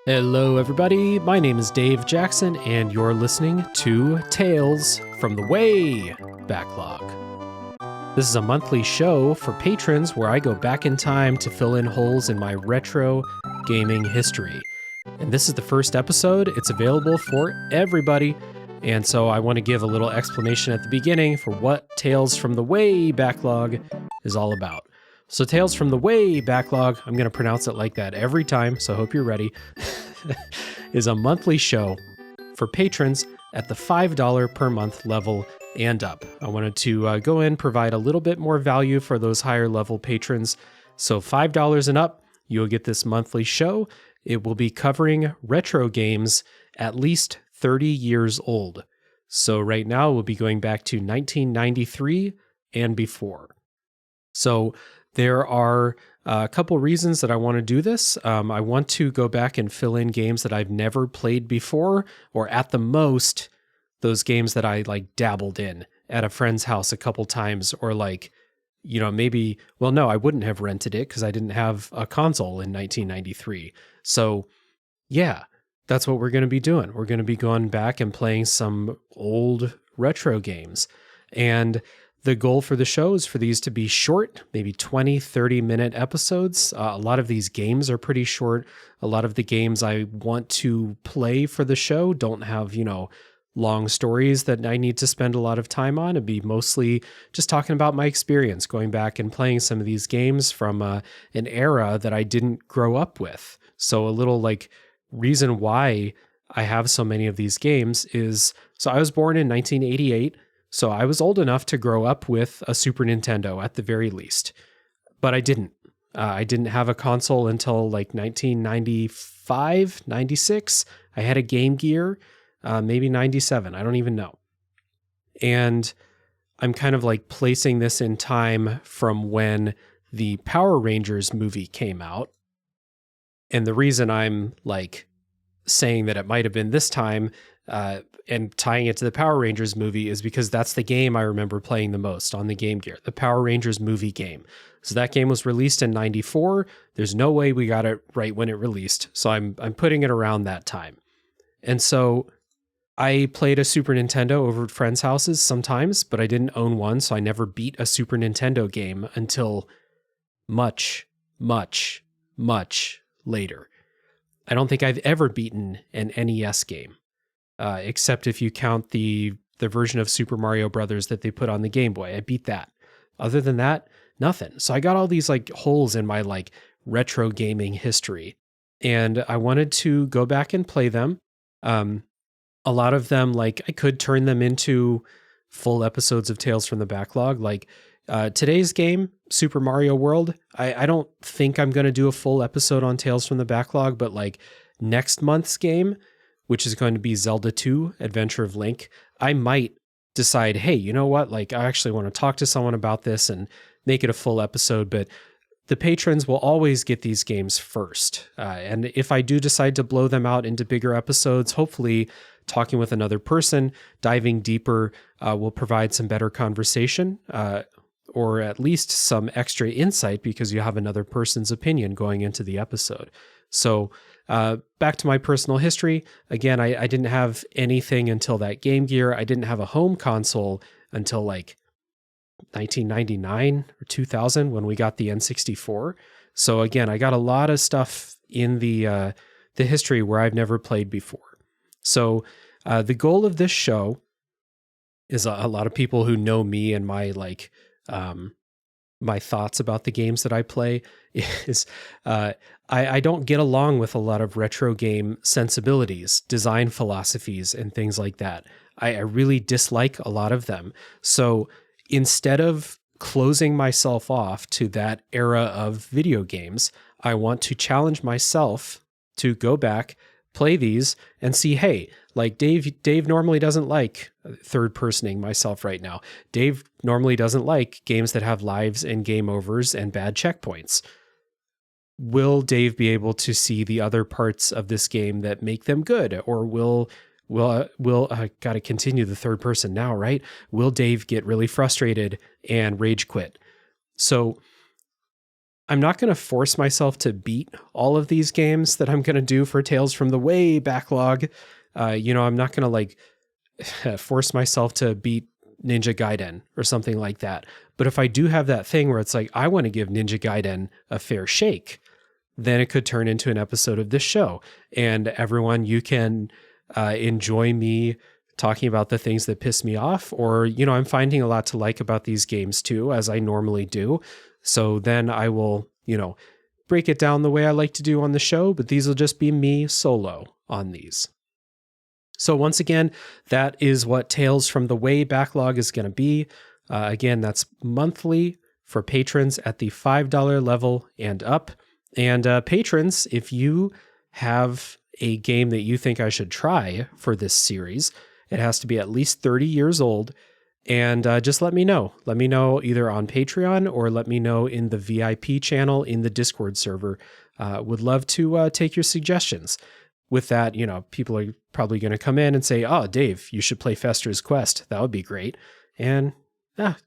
Hello, everybody. My name is Dave Jackson, and you're listening to Tales from the Way Backlog. This is a monthly show for patrons where I go back in time to fill in holes in my retro gaming history. And this is the first episode. It's available for everybody. And so I want to give a little explanation at the beginning for what Tales from the Way Backlog is all about. So Tales from the Way Backlog, I'm going to pronounce it like that every time, so I hope you're ready, is a monthly show for patrons at the $5 per month level and up. I wanted to go in, provide a little bit more value for those higher level patrons. So $5 and up, you'll get this monthly show. It will be covering retro games at least 30 years old. So right now we'll be going back to 1993 and before. So there are a couple reasons that I want to do this. I want to go back and fill in games that I've never played before, or at the most, those games that I like dabbled in at a friend's house a couple times, or like, maybe, well, no, I wouldn't have rented it because I didn't have a console in 1993. So yeah, that's what we're going to be doing. We're going to be going back and playing some old retro games. And the goal for the show is for these to be short, maybe 20, 30-minute episodes. A lot of these games are pretty short. A lot of the games I want to play for the show don't have, long stories that I need to spend a lot of time on. It'd be mostly just talking about my experience, going back and playing some of these games from an era that I didn't grow up with. So a little reason why I have so many of these games is, so I was born in 1988. So I was old enough to grow up with a Super Nintendo at the very least, but I didn't. I didn't have a console until 1995, 96. I had a Game Gear, maybe 97. I don't even know. And I'm kind of placing this in time from when the Power Rangers movie came out. And the reason I'm saying that it might have been this time, and tying it to the Power Rangers movie is because that's the game I remember playing the most on the Game Gear, the Power Rangers movie game. So that game was released in 94. There's no way we got it right when it released. So I'm putting it around that time. And so I played a Super Nintendo over at friends' houses sometimes, but I didn't own one. So I never beat a Super Nintendo game until much, much, much later. I don't think I've ever beaten an NES game. Except if you count the version of Super Mario Brothers that they put on the Game Boy. I beat that. Other than that, nothing. So I got all these holes in my retro gaming history, and I wanted to go back and play them. A lot of them, I could turn them into full episodes of Tales from the Backlog. Today's game, Super Mario World, I don't think I'm going to do a full episode on Tales from the Backlog, but next month's game, which is going to be Zelda 2, Adventure of Link, I might decide, hey, you know what? I actually want to talk to someone about this and make it a full episode, but the patrons will always get these games first. And if I do decide to blow them out into bigger episodes, hopefully talking with another person, diving deeper, will provide some better conversation, or at least some extra insight because you have another person's opinion going into the episode. So back to my personal history. Again, I didn't have anything until that Game Gear. I didn't have a home console until 1999 or 2000 when we got the N64. So again, I got a lot of stuff in the history where I've never played before. So the goal of this show is a lot of people who know me and my my thoughts about the games that I play is I don't get along with a lot of retro game sensibilities, design philosophies, and things like that. I really dislike a lot of them. So instead of closing myself off to that era of video games, I want to challenge myself to go back, play these, and see, hey, Dave normally doesn't like third-personing myself right now. Dave normally doesn't like games that have lives and game overs and bad checkpoints. Will Dave be able to see the other parts of this game that make them good? Or will got to continue the third person now, right? Will Dave get really frustrated and rage quit? So I'm not going to force myself to beat all of these games that I'm going to do for Tales from the Way backlog. I'm not going to like force myself to beat Ninja Gaiden or something like that. But if I do have that thing where it's like, I want to give Ninja Gaiden a fair shake, then it could turn into an episode of this show. And everyone, you can enjoy me talking about the things that piss me off, or, I'm finding a lot to like about these games too, as I normally do. So then I will, break it down the way I like to do on the show, but these will just be me solo on these. So once again, that is what Tales from the Way backlog is going to be. Again, that's monthly for patrons at the $5 level and up. And patrons, if you have a game that you think I should try for this series, it has to be at least 30 years old. And just let me know. Let me know either on Patreon or let me know in the VIP channel in the Discord server. Would love to take your suggestions. With that, people are probably going to come in and say, oh, Dave, you should play Fester's Quest. That would be great. And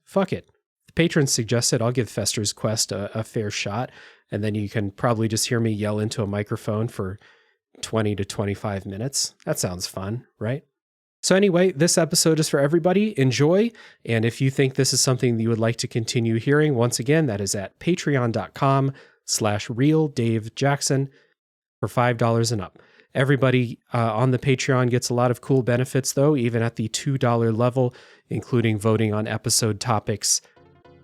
fuck it. The patrons suggested I'll give Fester's Quest a fair shot. And then you can probably just hear me yell into a microphone for 20 to 25 minutes. That sounds fun, right? So anyway, this episode is for everybody. Enjoy. And if you think this is something that you would like to continue hearing, once again, that is at patreon.com/realdavejackson for $5 and up. Everybody on the Patreon gets a lot of cool benefits, though, even at the $2 level, including voting on episode topics,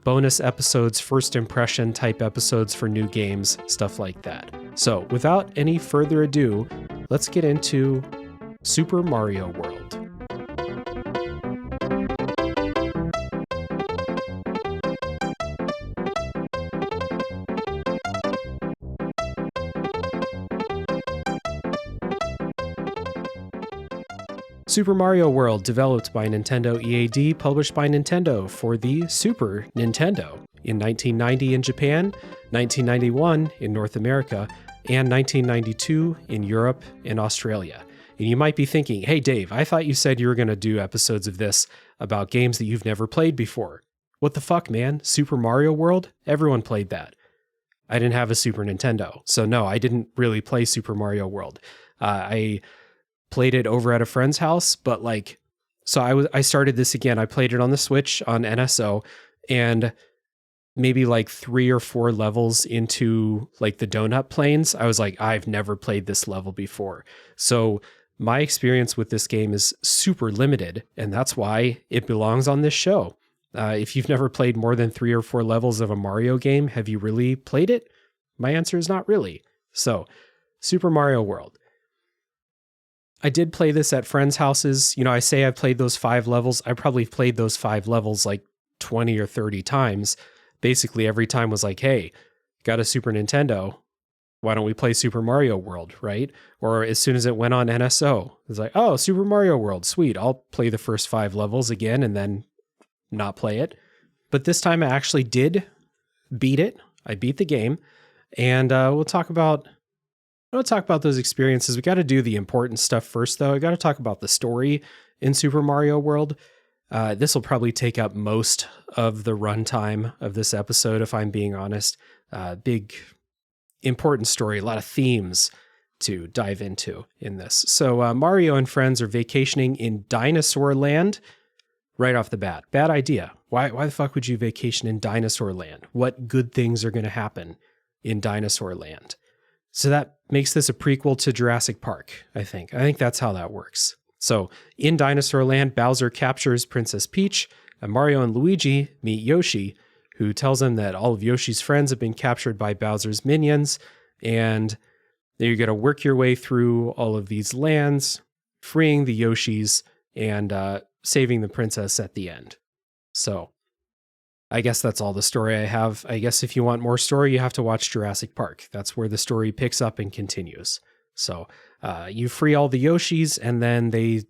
bonus episodes, first impression type episodes for new games, stuff like that. So without any further ado, let's get into Super Mario World. Super Mario World, developed by Nintendo EAD, published by Nintendo for the Super Nintendo in 1990 in Japan, 1991 in North America, and 1992 in Europe and Australia. And you might be thinking, hey Dave, I thought you said you were going to do episodes of this about games that you've never played before. What the fuck, man? Super Mario World? Everyone played that. I didn't have a Super Nintendo, so no, I didn't really play Super Mario World. I played it over at a friend's house, but I started this again. I played it on the Switch on NSO, and maybe 3 or 4 levels into the donut plains, I was like, I've never played this level before. So my experience with this game is super limited, and that's why it belongs on this show. If you've never played more than 3 or 4 levels of a Mario game, have you really played it? My answer is not really. So, Super Mario World. I did play this at friends' houses. I say I've played those 5 levels. I probably played those 5 levels 20 or 30 times. Basically, every time was like, hey, got a Super Nintendo. Why don't we play Super Mario World, right? Or as soon as it went on NSO, it's like, oh, Super Mario World, sweet. I'll play the first 5 levels again and then not play it. But this time I actually did beat it. I beat the game. And we'll talk about those experiences. We got to do the important stuff first, though. I got to talk about the story in Super Mario World. This will probably take up most of the runtime of this episode, if I'm being honest. Big, important story, a lot of themes to dive into in this. So Mario and friends are vacationing in Dinosaur Land right off the bat. Bad idea. Why the fuck would you vacation in Dinosaur Land? What good things are going to happen in Dinosaur Land? So that makes this a prequel to Jurassic Park, I think. I think that's how that works. So in Dinosaur Land, Bowser captures Princess Peach, and Mario and Luigi meet Yoshi, who tells them that all of Yoshi's friends have been captured by Bowser's minions, and you're going to work your way through all of these lands, freeing the Yoshis, and saving the princess at the end. So I guess that's all the story I have. I guess if you want more story, you have to watch Jurassic Park. That's where the story picks up and continues. So you free all the Yoshis, and then they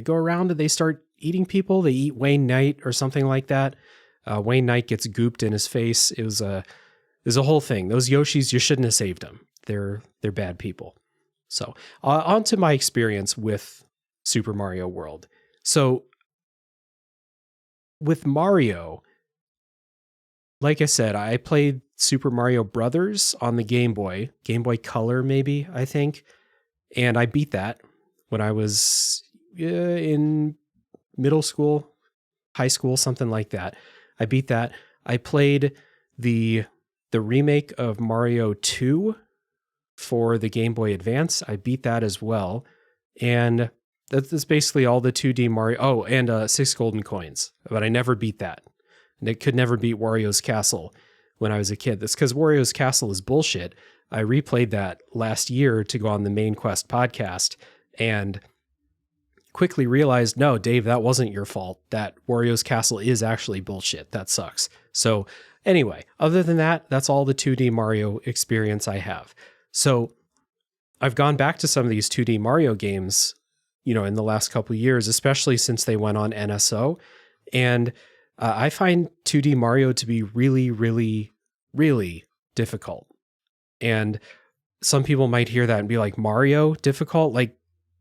go around and they start eating people. They eat Wayne Knight or something like that. Wayne Knight gets gooped in his face. It was a whole thing. Those Yoshis, you shouldn't have saved them. They're bad people. So on to my experience with Super Mario World. So with Mario, like I said, I played Super Mario Brothers on the Game Boy Color, maybe, I think. And I beat that when I was in middle school, high school, something like that. I beat that. I played the remake of Mario 2 for the Game Boy Advance. I beat that as well. And that's basically all the 2D Mario. Oh, and 6 golden coins. But I never beat that. And it could never beat Wario's Castle when I was a kid. That's because Wario's Castle is bullshit. I replayed that last year to go on the Main Quest podcast and quickly realized, no, Dave, that wasn't your fault. That Wario's Castle is actually bullshit. That sucks. So anyway, other than that, that's all the 2D Mario experience I have. So I've gone back to some of these 2D Mario games, in the last couple of years, especially since they went on NSO. And I find 2D Mario to be really, really, really difficult. And some people might hear that and be like, Mario difficult? Like,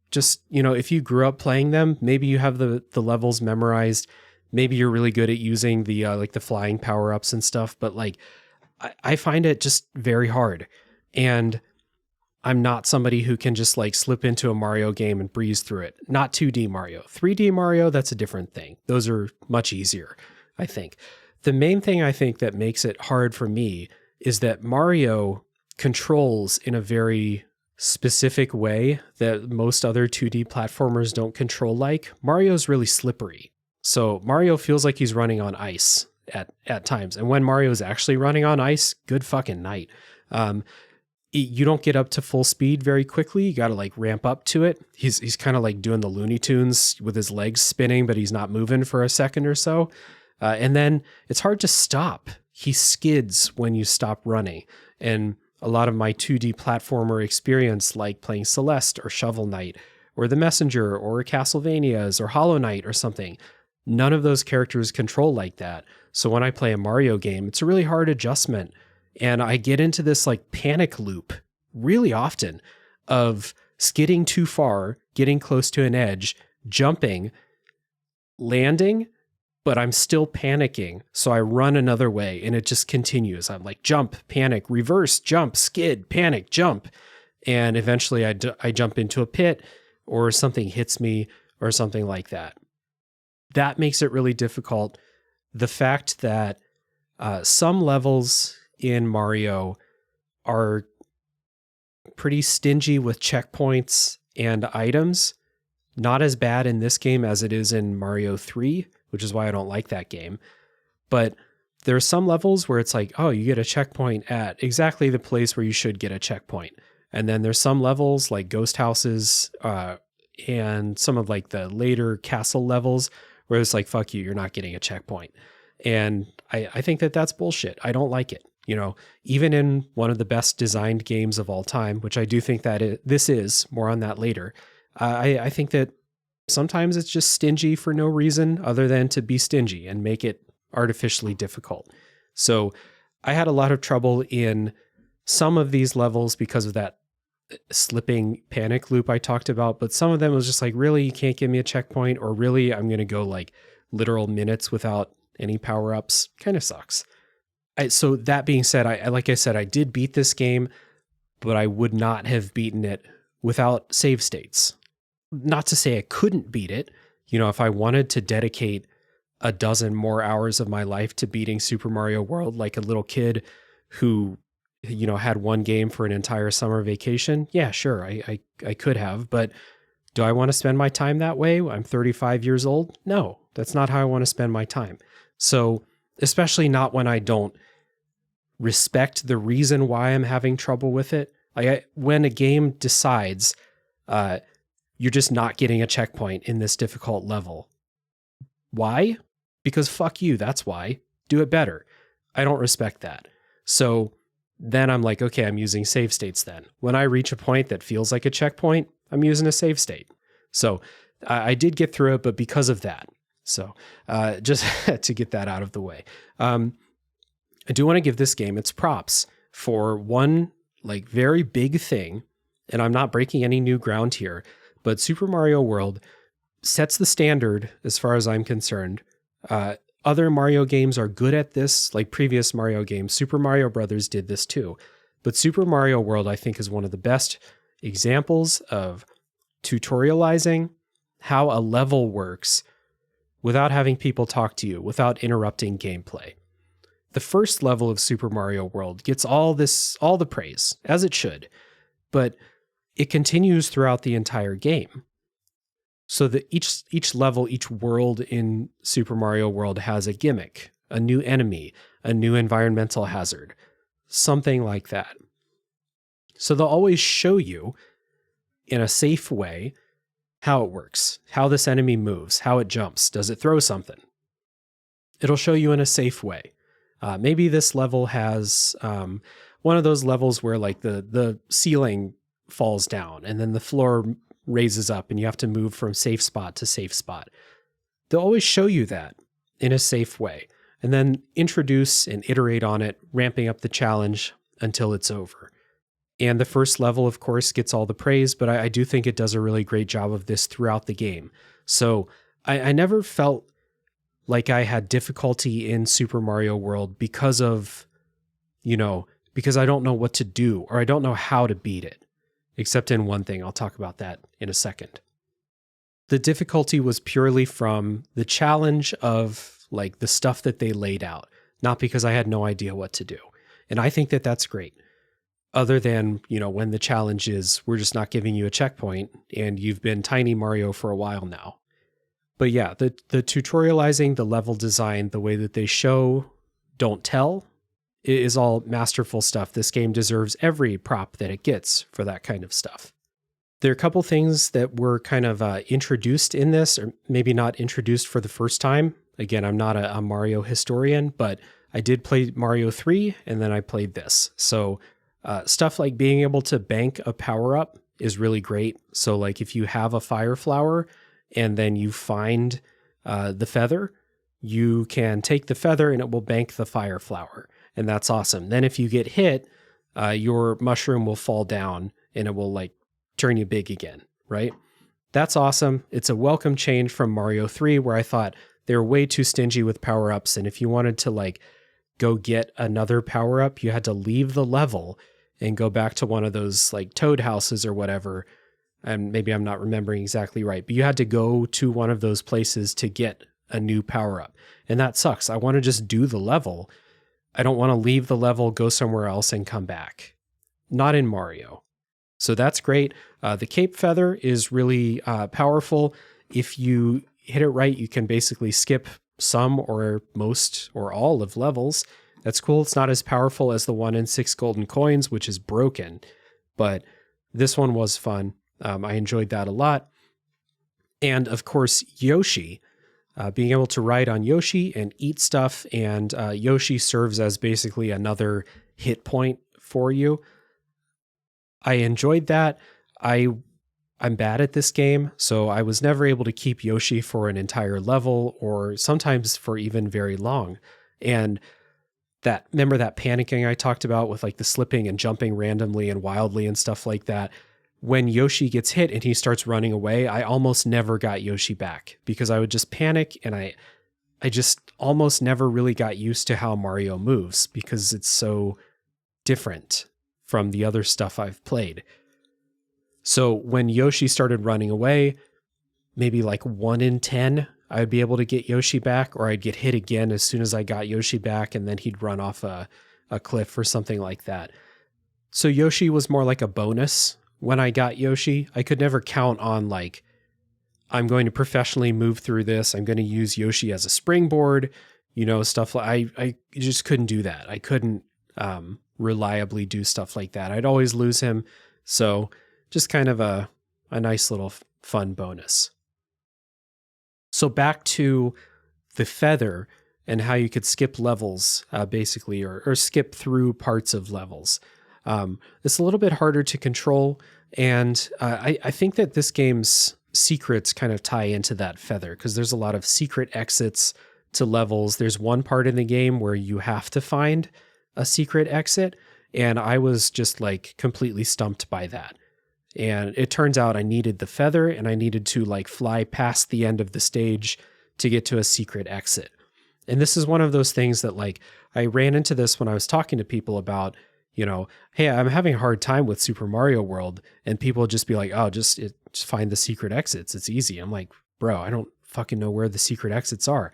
just, if you grew up playing them, maybe you have the levels memorized. Maybe you're really good at using the the flying power-ups and stuff. But like, I find it just very hard. And I'm not somebody who can just like slip into a Mario game and breeze through it. Not 2D Mario. 3D Mario, that's a different thing. Those are much easier, I think. The main thing I think that makes it hard for me is that Mario controls in a very specific way that most other 2D platformers don't control like. Mario's really slippery. So Mario feels like he's running on ice at times. And when Mario's actually running on ice, good fucking night. You don't get up to full speed very quickly. You got to like ramp up to it. He's kind of like doing the Looney Tunes with his legs spinning, but he's not moving for a second or so. And then it's hard to stop. He skids when you stop running. And a lot of my 2D platformer experience, like playing Celeste or Shovel Knight or The Messenger or Castlevanias or Hollow Knight or something, none of those characters control like that. So when I play a Mario game, it's a really hard adjustment. And I get into this like panic loop really often of skidding too far, getting close to an edge, jumping, landing, but I'm still panicking. So I run another way and it just continues. I'm like, jump, panic, reverse, jump, skid, panic, jump. And eventually I jump into a pit or something hits me or something like that. That makes it really difficult. The fact that some levels in Mario are pretty stingy with checkpoints and items. Not as bad in this game as it is in Mario 3, which is why I don't like that game. But there are some levels where it's like, oh, you get a checkpoint at exactly the place where you should get a checkpoint. And then there's some levels like Ghost Houses and some of like the later castle levels where it's like, fuck you, you're not getting a checkpoint. And I think that that's bullshit. I don't like it. Even in one of the best designed games of all time, which I do think that this is, more on that later, I think that sometimes it's just stingy for no reason other than to be stingy and make it artificially difficult. So I had a lot of trouble in some of these levels because of that slipping panic loop I talked about, but some of them was just like, really, you can't give me a checkpoint, or really, I'm going to go like literal minutes without any power-ups. Kind of sucks. So that being said, like I said, I did beat this game, but I would not have beaten it without save states. Not to say I couldn't beat it. If I wanted to dedicate a dozen more hours of my life to beating Super Mario World like a little kid who, had one game for an entire summer vacation, yeah, sure, I could have. But do I want to spend my time that way? I'm 35 years old. No, that's not how I want to spend my time. So especially not when I don't respect the reason why I'm having trouble with it. When a game decides you're just not getting a checkpoint in this difficult level. Why? Because fuck you, that's why. Do it better. I don't respect that. So then I'm like, okay, I'm using save states then. When I reach a point that feels like a checkpoint, I'm using a save state. So I did get through it, but because of that. So just to get that out of the way. I do want to give this game its props for one like very big thing, and I'm not breaking any new ground here, but Super Mario World sets the standard, as far as I'm concerned, Other Mario games are good at this, like previous Mario games. Super Mario Brothers did this too. But Super Mario World, I think, is one of the best examples of tutorializing how a level works without having people talk to you, without interrupting gameplay. The first level of Super Mario World gets all the praise, as it should, but it continues throughout the entire game. So that each level, each world in Super Mario World has a gimmick, a new enemy, a new environmental hazard, something like that. So they'll always show you in a safe way how it works, how this enemy moves, how it jumps, does it throw something? It'll show you in a safe way. Maybe this level has one of those levels where like the ceiling falls down and then the floor raises up and you have to move from safe spot to safe spot. They'll always show you that in a safe way and then introduce and iterate on it, ramping up the challenge until it's over. And the first level, of course, gets all the praise, but I do think it does a really great job of this throughout the game. So I never felt like I had difficulty in Super Mario World because of, because I don't know what to do or I don't know how to beat it. Except in one thing. I'll talk about that in a second. The difficulty was purely from the challenge of like the stuff that they laid out, not because I had no idea what to do. And I think that that's great. Other than, when the challenge is we're just not giving you a checkpoint and you've been Tiny Mario for a while now. But yeah, the tutorializing, the level design, the way that they show, don't tell, is all masterful stuff. This game deserves every prop that it gets for that kind of stuff. There are a couple things that were kind of introduced in this, or maybe not introduced for the first time. Again, I'm not a Mario historian, but I did play Mario 3 and then I played this. So stuff like being able to bank a power-up is really great. So like if you have a fire flower and then you find the feather, you can take the feather and it will bank the fire flower. And that's awesome. Then if you get hit, your mushroom will fall down and it will like turn you big again, right? That's awesome. It's a welcome change from Mario 3 where I thought they were way too stingy with power-ups. And if you wanted to like go get another power-up, you had to leave the level and go back to one of those like toad houses or whatever. And maybe I'm not remembering exactly right, but you had to go to one of those places to get a new power-up. And that sucks. I want to just do the level. I don't want to leave the level, go somewhere else, and come back. Not in Mario. So that's great. The cape feather is really powerful. If you hit it right, you can basically skip some or most or all of levels. That's cool. It's not as powerful as the one in 6 golden coins, which is broken. But this one was fun. I enjoyed that a lot. And of course, Yoshi. Being able to ride on Yoshi and eat stuff, and Yoshi serves as basically another hit point for you. I enjoyed that. I'm bad at this game, so I was never able to keep Yoshi for an entire level or sometimes for even very long. And remember that panicking I talked about with like the slipping and jumping randomly and wildly and stuff like that? When Yoshi gets hit and he starts running away, I almost never got Yoshi back because I would just panic and I just almost never really got used to how Mario moves because it's so different from the other stuff I've played. So when Yoshi started running away, maybe like 1 in 10, I'd be able to get Yoshi back, or I'd get hit again as soon as I got Yoshi back and then he'd run off a cliff or something like that. So Yoshi was more like a bonus. When I got Yoshi, I could never count on like, I'm going to professionally move through this. I'm going to use Yoshi as a springboard, stuff like I just couldn't do that. I couldn't reliably do stuff like that. I'd always lose him. So just kind of a nice little fun bonus. So back to the feather and how you could skip levels, basically, or skip through parts of levels. It's a little bit harder to control, and I think that this game's secrets kind of tie into that feather because there's a lot of secret exits to levels. There's one part in the game where you have to find a secret exit, and I was just like completely stumped by that. And it turns out I needed the feather and I needed to like fly past the end of the stage to get to a secret exit. And this is one of those things that like I ran into this when I was talking to people about, hey, I'm having a hard time with Super Mario World, and people just be like, oh, just find the secret exits. It's easy. I'm like, bro, I don't fucking know where the secret exits are.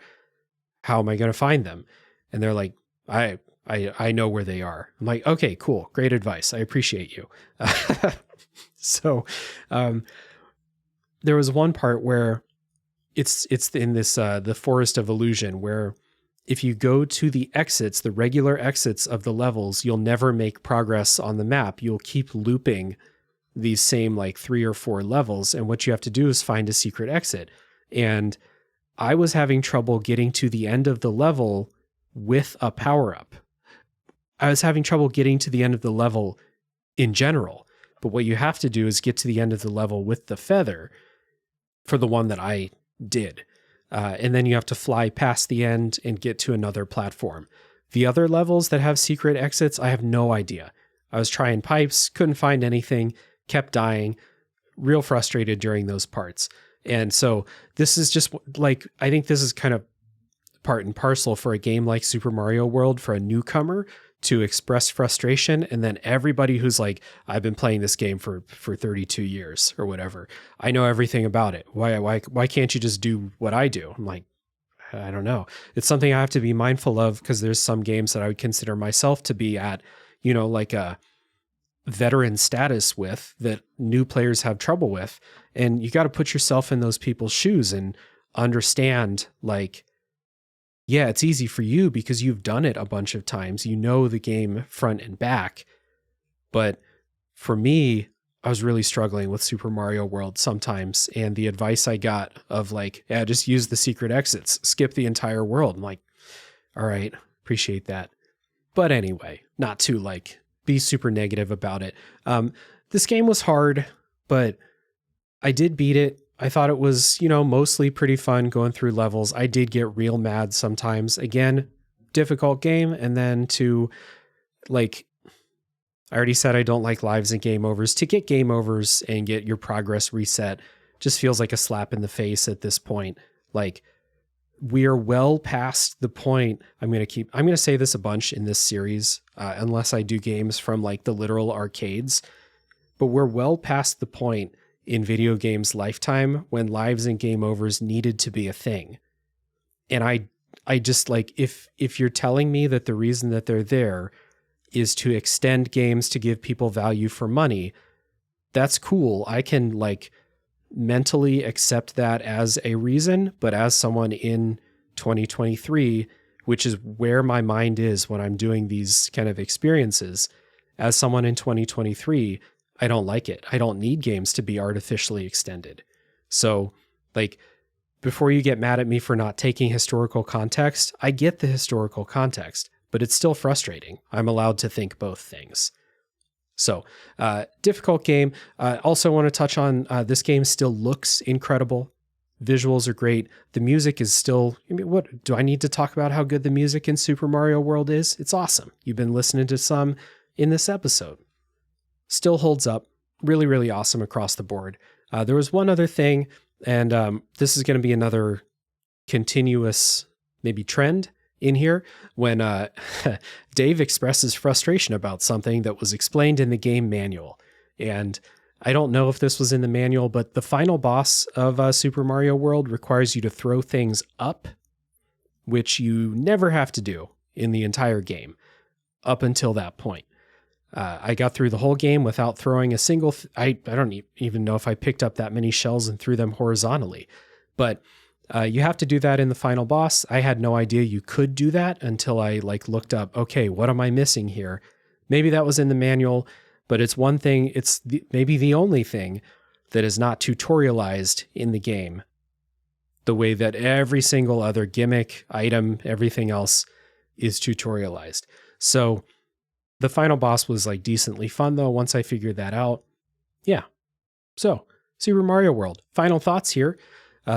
How am I going to find them? And they're like, I know where they are. I'm like, okay, cool. Great advice. I appreciate you. So, there was one part where it's in this, the Forest of Illusion, where if you go to the exits, the regular exits of the levels, you'll never make progress on the map. You'll keep looping these same like 3 or 4 levels. And what you have to do is find a secret exit. And I was having trouble getting to the end of the level with a power-up. I was having trouble getting to the end of the level in general. But what you have to do is get to the end of the level with the feather for the one that I did. And then you have to fly past the end and get to another platform. The other levels that have secret exits, I have no idea. I was trying pipes, couldn't find anything, kept dying, real frustrated during those parts. And so this is just like, I think this is kind of part and parcel for a game like Super Mario World for a newcomer to express frustration. And then everybody who's like, I've been playing this game for 32 years or whatever. I know everything about it. Why can't you just do what I do? I'm like, I don't know. It's something I have to be mindful of, because there's some games that I would consider myself to be at, like a veteran status with, that new players have trouble with. And you got to put yourself in those people's shoes and understand, like, yeah, it's easy for you because you've done it a bunch of times. You know the game front and back. But for me, I was really struggling with Super Mario World sometimes. And the advice I got of like, yeah, just use the secret exits, skip the entire world. I'm like, all right, appreciate that. But anyway, not to like be super negative about it. This game was hard, but I did beat it. I thought it was, mostly pretty fun going through levels. I did get real mad sometimes. Again, difficult game. And then to like, I already said I don't like lives and game overs. To get game overs and get your progress reset just feels like a slap in the face at this point. Like, we are well past the point. I'm going to say this a bunch in this series, unless I do games from like the literal arcades, but we're well past the point in video games lifetime when lives and game overs needed to be a thing. And I just like, if you're telling me that the reason that they're there is to extend games to give people value for money, that's cool. I can like mentally accept that as a reason, but as someone in 2023, which is where my mind is when I'm doing these kind of experiences, as someone in 2023, I don't like it. I don't need games to be artificially extended. So, like, before you get mad at me for not taking historical context, I get the historical context, but it's still frustrating. I'm allowed to think both things. So, difficult game. Also want to touch on this game still looks incredible. Visuals are great. The music is still, what do I need to talk about how good the music in Super Mario World is? It's awesome. You've been listening to some in this episode. Still holds up. Really, really awesome across the board. There was one other thing, and this is going to be another continuous maybe trend in here, when Dave expresses frustration about something that was explained in the game manual. And I don't know if this was in the manual, but the final boss of Super Mario World requires you to throw things up, which you never have to do in the entire game up until that point. I got through the whole game without throwing a single... I don't even know if I picked up that many shells and threw them horizontally. But you have to do that in the final boss. I had no idea you could do that until I looked up, okay, what am I missing here? Maybe that was in the manual, but it's one thing, maybe the only thing that is not tutorialized in the game, the way that every single other gimmick, item, everything else is tutorialized. So the final boss was decently fun though, once I figured that out. Yeah. So, Super Mario World. Final thoughts here,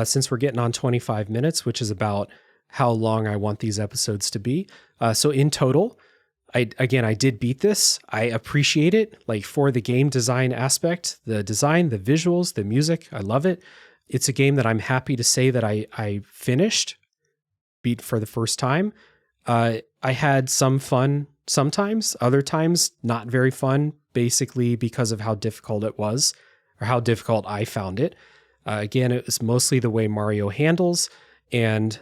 since we're getting on 25 minutes, which is about how long I want these episodes to be. So in total, I did beat this. I appreciate it, for the game design aspect, the design, the visuals, the music. I love it. It's a game that I'm happy to say that I finished. beat for the first time. I had some fun sometimes, other times not very fun, basically because of how difficult it was, or how difficult I found it. Again, it was mostly the way Mario handles and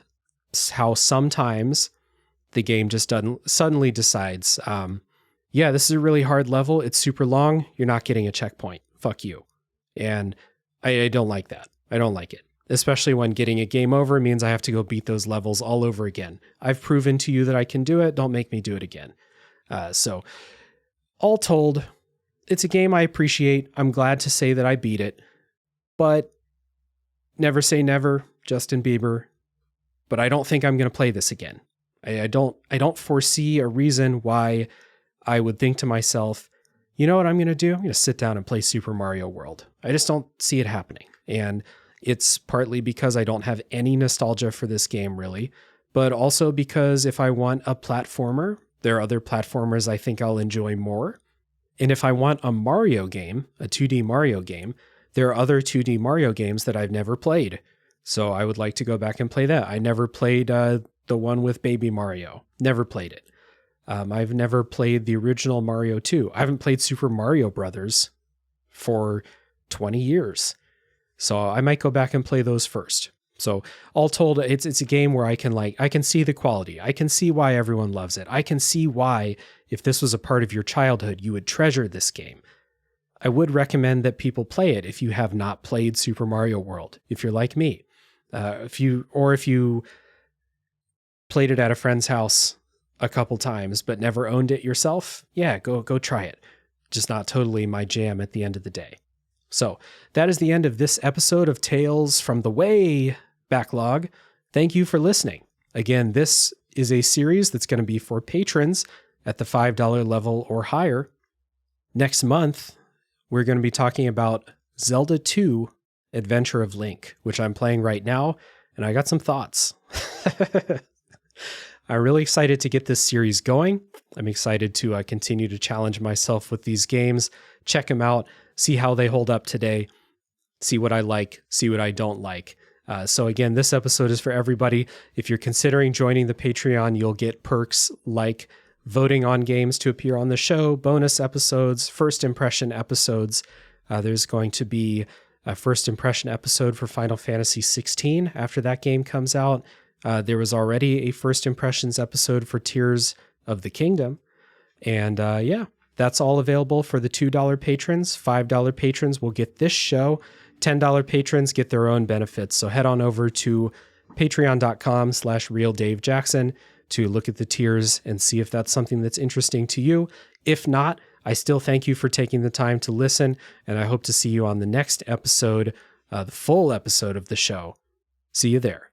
how sometimes the game just suddenly decides, yeah, this is a really hard level. It's super long. You're not getting a checkpoint. Fuck you. And I don't like that. I don't like it. Especially when getting a game over means I have to go beat those levels all over again. I've proven to you that I can do it. Don't make me do it again. So all told, it's a game I appreciate. I'm glad to say that I beat it, but never say never, Justin Bieber. But I don't think I'm going to play this again. I don't foresee a reason why I would think to myself, you know what I'm going to do? I'm going to sit down and play Super Mario World. I just don't see it happening. And it's partly because I don't have any nostalgia for this game, really, but also because if I want a platformer, there are other platformers I think I'll enjoy more. And if I want a Mario game, a 2D Mario game, there are other 2D Mario games that I've never played. So I would like to go back and play that. I never played the one with Baby Mario. Never played it. I've never played the original Mario 2. I haven't played Super Mario Brothers for 20 years. So I might go back and play those first. So all told, it's a game where I can see the quality. I can see why everyone loves it. I can see why, if this was a part of your childhood, you would treasure this game. I would recommend that people play it if you have not played Super Mario World, if you're like me. If you played it at a friend's house a couple times but never owned it yourself, yeah, go try it. Just not totally my jam at the end of the day. So that is the end of this episode of Tales from the Way Backlog. Thank you for listening. Again, this is a series that's going to be for patrons at the $5 level or higher. Next month, we're going to be talking about Zelda 2 Adventure of Link, which I'm playing right now, and I got some thoughts. I'm really excited to get this series going. I'm excited to continue to challenge myself with these games, check them out, see how they hold up today, see what I like, see what I don't like. So again, this episode is for everybody. If you're considering joining the Patreon, you'll get perks like voting on games to appear on the show, bonus episodes, first impression episodes. There's going to be a first impression episode for Final Fantasy 16 after that game comes out. There was already a first impressions episode for Tears of the Kingdom. And yeah, that's all available for the $2 patrons. $5 patrons will get this show. $10 patrons get their own benefits. So head on over to patreon.com/realdavejackson to look at the tiers and see if that's something that's interesting to you. If not, I still thank you for taking the time to listen, and I hope to see you on the next episode, the full episode of the show. See you there.